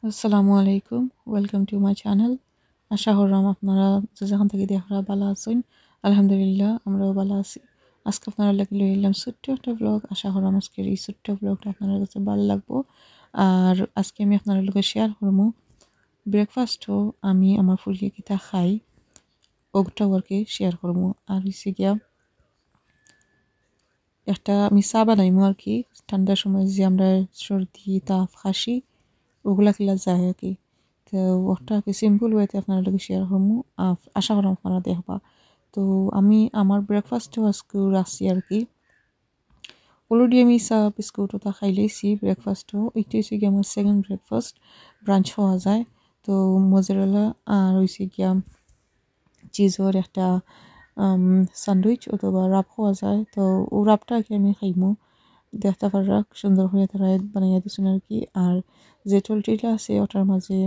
আসসালামু আলাইকুম, welcome to my channel. আশা করলাম আপনারা যে যেখান থেকে দেখরা ভালো আছেন। আলহামদুলিল্লাহ আমরাও ভালো আছি। আজকে আপনারা লাগি লই এলাম ছোট্ট একটা ব্লগ। আশা করলাম আজকের এই ছোট্ট ব্লগটা আপনাদের কাছে ভালো লাগবো। আর আজকে আমি আপনাদের লগে শেয়ার করবো ব্রেকফাস্টও আমি আমার ফুলকে কিতা খাই ওটাও আর কি শেয়ার করবো। আর হচ্ছে গিয়া একটা আমি চা বানাইমু আর কি ঠান্ডার সময় যে আমরা সর্দি তাপ খাসি ওগুলা খেলা যায় আর কি। তো ওটা কি সিম্পল ওয়েতে আপনার লগে শেয়ার করবো। আশা করি আপনারা দেখবা। তো আমি আমার ব্রেকফাস্টও আজকে রাখছি আর কি। অলরেডি আমি চা বিস্কুট ওটা খাই লাইছি ব্রেকফাস্টও। এটা হচ্ছে গিয়ে আমার সেকেন্ড ব্রেকফাস্ট ব্রাঞ্চ হওয়া যায়। তো মোজারেলা আর হচ্ছে গিয়া চিজর একটা স্যান্ডউইচ অথবা রাব হওয়া যায়। তো ও রাবটা আর কি আমি খাইমু দেখতে পারা সুন্দর হয়ে তারা বানাইয়া দিচ্ছেন আর কি। আর যে চলটিটা আছে ওটার মাঝে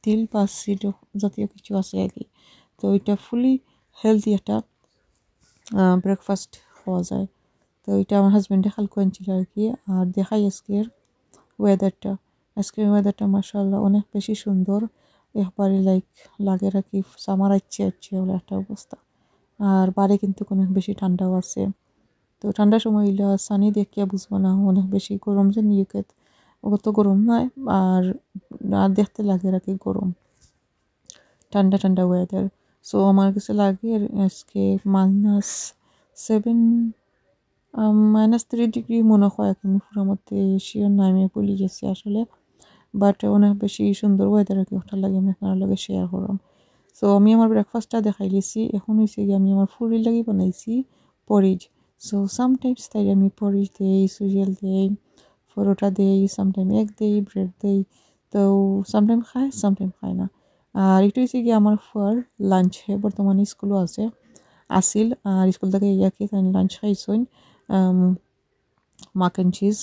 তিল বা সিড জাতীয় কিছু আছে আর কি। তো এটা ফুলি হেলদি একটা ব্রেকফাস্ট হওয়া যায়। তো এটা আমার হাজব্যান্ডে খালকো আনছিল আর কি। আর দেখাই আজকের ওয়েদারটা। আজকের ওয়েদারটা মাশাআল্লাহ অনেক বেশি সুন্দর। একবারে লাইক লাগে আর কি সামার আসছে হলো একটা অবস্থা। আর বাইরে কিন্তু অনেক বেশি ঠান্ডাও আছে। তো ঠান্ডার সময় ইলা সানি দেখিয়া বুঝবো না অনেক বেশি গরম যে নিউকে অত গরম নয়। আর না দেখতে লাগে আর কি গরম ঠান্ডা ঠান্ডা ওয়েদার। সো আমার কাছে লাগে আজকে -7 -3 ডিগ্রি মনে হয় এখন পুরো মধ্যে শিওর নাই আমি ভুলে গেছি আসলে। বাট অনেক বেশি সুন্দর ওয়েদার আর কি ওটা লাগে আমি আপনার লগে শেয়ার করলাম। সো আমি আমার ব্রেকফাস্টটা দেখাই লিছি। এখন হয়েছে গিয়ে আমি আমার ফুরির লাগি বানাইছি পরিজ। সো সামটাইমস তাই আমি পরিজ দেই, সুজিয়াল দেই, পরোটা দেই, সামটাইম এগ দেই, ব্রেড দেই। তো সামটাইম খায় সামটাইম খায় না। আর একটু হয়েছে গিয়ে আমার ফুয়ার লাঞ্চ বর্তমানে স্কুলও আছে আসিল। আর স্কুল থেকে ইয়াকে তাই লাঞ্চ খাইছইন মাক অ্যান্ড চিজ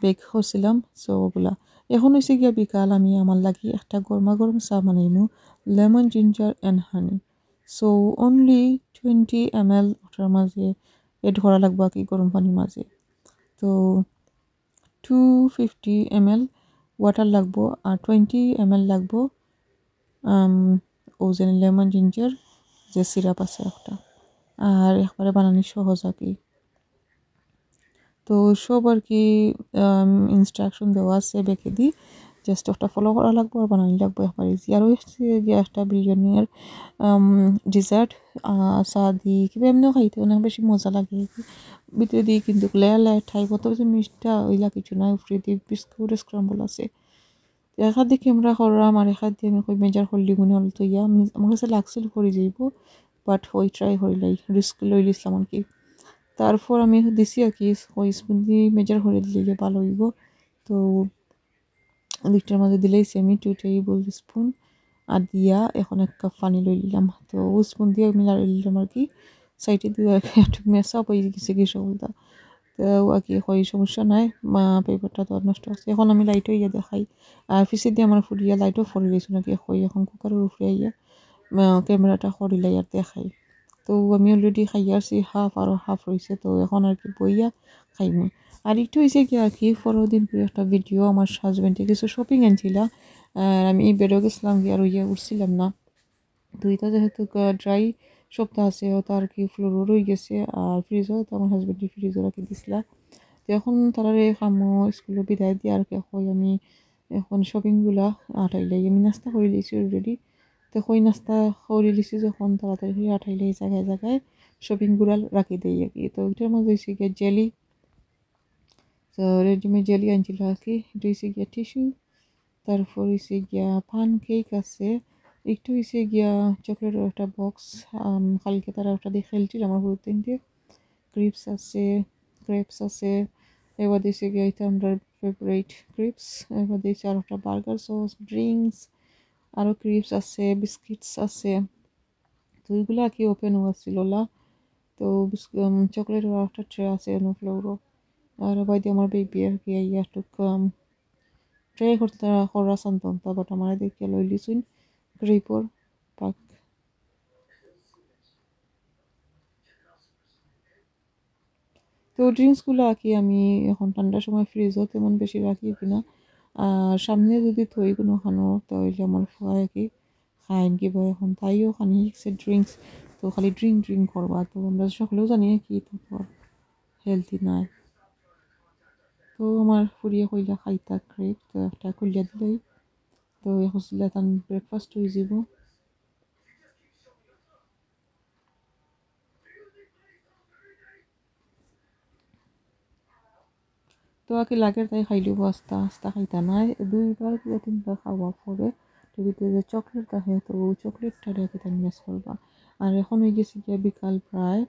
বেক করছিলাম। সো ওগুলা এখন হয়েছে গিয়া বিকাল আমি আমার লাগি একটা গরমা গরম চা বানাইমু lemon ginger and honey. So only 20 ml ওটার মাঝে এড করা লাগবো আর কি গরম পানির মাঝে। তো 250 ml ওয়াটার লাগবো আর 20 ml লাগবো ও যে লেমন জিঞ্জার যে সিরাপ আছে একটা। আর একবারে বানানি সহজ আর কি। তো সব আর কি ইনস্ট্রাকশন দেওয়া আছে বেঁকে দিই জাস্ট ওটা ফলো করা লাগবো আর বানানি লাগবো একবার ইজি। আর হচ্ছে যে একটা বিরিয়ানির ডিজার্ট চা দিয়ে কিবা এমনিও খাইতে অনেক বেশি মজা লাগে ভিতরে দিয়ে কিন্তু লেয়ার লেয়ার ঠাই কত বেশি মিষ্টা ওইলা কিছু নাই উপরে দিয়ে বিস্কুট স্ক্রাম্বল আছে। এখান দিয়ে ক্যামেরা করলাম আর এখান দিয়ে আমি কই মেজার করলি মনে হল তো ইয়া আমি আমার কাছে লাগছিল করে যাইব। বাট ওই ট্রাই করিলাই রিস্ক লই লিসলাম আর কি। তারপর আমি দিছি আর কি ওই স্পুন দিয়ে মেজার করে দিলে ভালো হইব। তো দুইটার মাঝে দিলেইছি আমি 2 টেবিল স্পুন আর দিয়া এখন 1 কাপ পানি লই নিলাম। তো ও স্পুন দিয়ে মিলা নিলাম আর কি সাইডে দিয়ে একটু মেসআপ হয়ে গেছে কি সকলটা। তো আর কি হয় সমস্যা নাই পেপারটা তো আর নষ্ট আছে। এখন আমি লাইটও ইয়ে দেখাই আর পিছিয়ে দিয়ে আমার ফুরিয়া লাইটও ফরি রয়েছে নাকি হয় এখন কুকারের উপরে ইয়া ক্যামেরাটা করিলাই আর দেখাই। তো আমি অলরেডি খাইয়া আসছি হাফ আরও হাফ রয়েছে। তো এখন আর কি বইয়া খাইমু। আর একটু হয়েছে কি আর কি 15 দিন পরে একটা ভিডিও আমার হাজব্যান্ডে কিছু শপিং আনছিলা। আর আমি বেরো গেছিলাম গিয়ে আর ইয়ে উঠছিলাম না। দুইটা যেহেতু ড্রাই সপ্তাহ আছে ওটা আর কি ফ্লোরও রয়ে গেছে আর ফ্রিজও তো আমার হাজব্যান্ডে ফ্রিজও রাখি দিছিলা। তো এখন তারারে খামো স্কুলে বিদায় দিয়ে আর কি হয় আমি এখন শপিংগুলা আটাইলাই আমি নাস্তা করে দিয়েছি অলরেডি। তো কই নাস্তা করে লিছি যখন তাড়াতাড়ি করে আঠাইলে জায়গায় জায়গায় শপিংগুলা রাখি দেই আর কি। তো ওইটার মধ্যে হয়েছে গিয়ে জেলি। তো রেডিমেড জেলি আনছিল আর কি। এটা হয়েছে গিয়া টিস্যু। তারপর হয়েছে গিয়া পান কেক আছে। একটু হয়েছে গিয়া চকলেটের একটা বক্স কালকে তারা ওটা দিয়ে খেলছিল আমার পুরো তিনটে ক্রিপস আছে ক্রেপস আছে। এবার দিয়েছে গিয়ে এটা আমরা ফেভারিট ক্রিপস। এবার দিয়েছে আর একটা বার্গার সস ড্রিঙ্কস আরও ক্রিপস আছে বিস্কিটস আছে। তো ওইগুলো আর কি ওপেনও আসছিল না। তো চকলেটের একটা ট্রে আছে ফ্লোরও। আর বাইদি আমার বেবি আর কি ইয়া একটু ট্রে করতে তারা করা শান্তন তা বাট আমার দেখে লই লিছুন গ্রিপর পাক। তো ড্রিঙ্কসগুলো আর কি আমি এখন ঠান্ডার সময় ফ্রিজও তেমন বেশি রাখি কিনা। আর সামনে যদি থই কোনো খানো তাহলে আমার ফুয়া কি খাইন কিবা এখন তাইও খানি শিখছে ড্রিঙ্কস তো খালি ড্রিঙ্ক করবা তো আমরা সকলেও জানি কি তো হেলদি নাই তো আমার ফুরিয়ে কইলা খাইতা ক্রেপ তো একটা খুলিয়া দিলেই তো হচ্ছিল তান ব্রেকফাস্ট হয়ে যাব তো আগে লাগের তাই খাইলেও আস্তা আস্তা খাইতা নাই দুইবার কিবা তিনবার খাওয়া পরে তো ভিতরে যে চকলেট থাকে তো চকলেটটা রেখে তাই মিস করবা আর এখন হয়ে গেছে গিয়া বিকাল প্রায়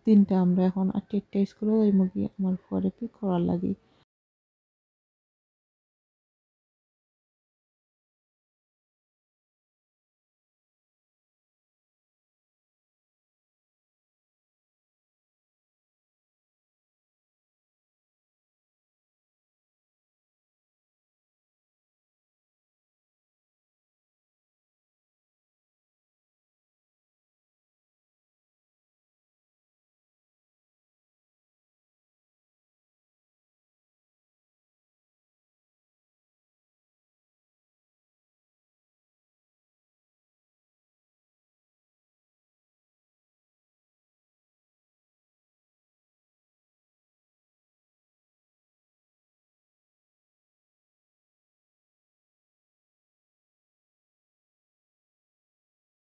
3টা আমরা এখন 8টা স্কুলে যাই মুগি আমার পরে পিক করার লাগে